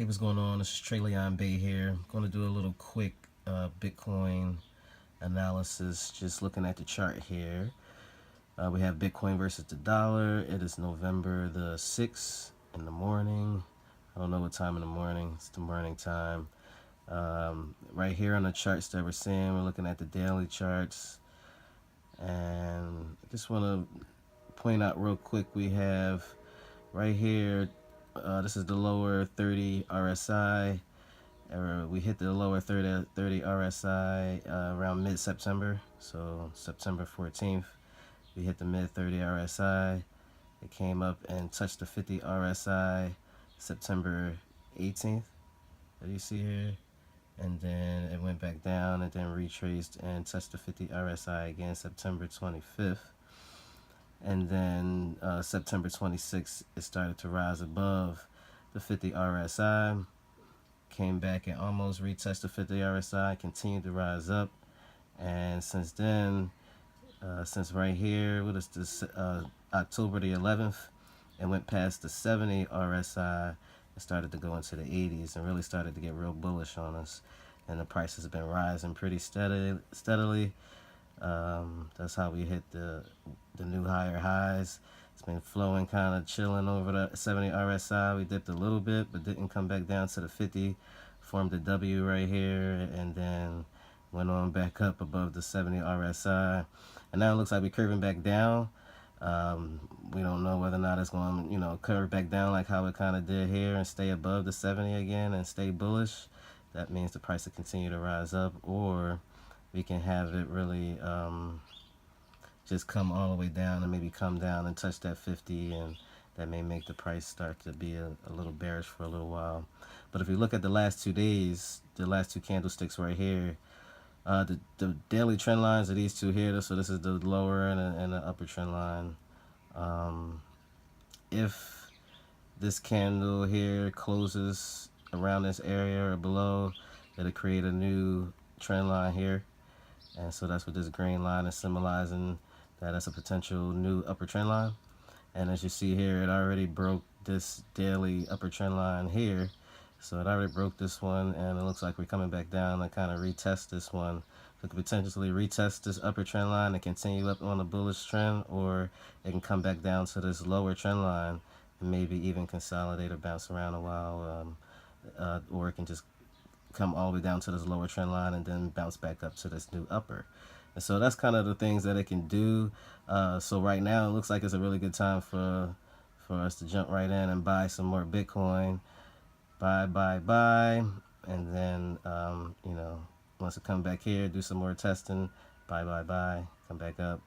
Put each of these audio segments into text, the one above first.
Hey, what's going on? This is Tre'Leon Bay here. I'm going to do a little quick Bitcoin analysis, just looking at the chart here. We have Bitcoin versus the dollar. It is November the 6th in the morning. I don't know what time in the morning. It's the morning time. Right here on the charts that we're seeing, we're looking at the daily charts. And I just want to point out real quick, we have right here, this is the lower 30 RSI. We hit the lower 30 RSI around mid-September, so September 14th. We hit the mid-30 RSI. It came up and touched the 50 RSI September 18th, that you see here. And then it went back down and then retraced and touched the 50 RSI again September 25th. And then September 26th, it started to rise above the 50 RSI. Came back and almost retouched the 50 RSI, continued to rise up. And since then, since right here, what is this, October the 11th, it went past the 70 RSI and started to go into the 80s and really started to get real bullish on us. And the price has been rising pretty steadily. That's how we hit the new higher highs. It's been flowing, kind of chilling over the 70 RSI. We dipped a little bit, but didn't come back down to the 50. Formed a W right here, and then went on back up above the 70 RSI. And now it looks like we're curving back down. We don't know whether or not it's going to, curve back down like how it kind of did here and stay above the 70 again and stay bullish. That means the price will continue to rise up, or we can have it really just come all the way down and maybe come down and touch that 50, and that may make the price start to be a little bearish for a little while. But if you look at the last 2 days, the last two candlesticks right here, the daily trend lines are these two here. So this is the lower and the upper trend line. If this candle here closes around this area or below, it'll create a new trend line here. And so that's what this green line is symbolizing, that that's a potential new upper trend line. And as you see here, it already broke this daily upper trend line here. So it already broke this one, and it looks like we're coming back down and kind of retest this one. So it could potentially retest this upper trend line and continue up on the bullish trend, or it can come back down to this lower trend line and maybe even consolidate or bounce around a while, or it can just come all the way down to this lower trend line and then bounce back up to this new upper. And so that's kind of the things that it can do. So right now it looks like it's a really good time for us to jump right in and buy some more Bitcoin. Buy, and then once it come back here, do some more testing, buy, come back up,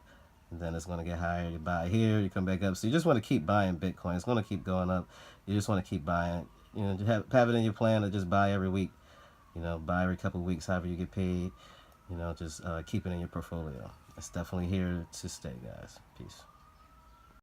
and then it's going to get higher. You buy here, you come back up. So you just want to keep buying Bitcoin. It's going to keep going up. You just want to keep buying. Just have it in your plan to just buy every week. Buy every couple of weeks, however you get paid. Just keep it in your portfolio. It's definitely here to stay, guys. Peace.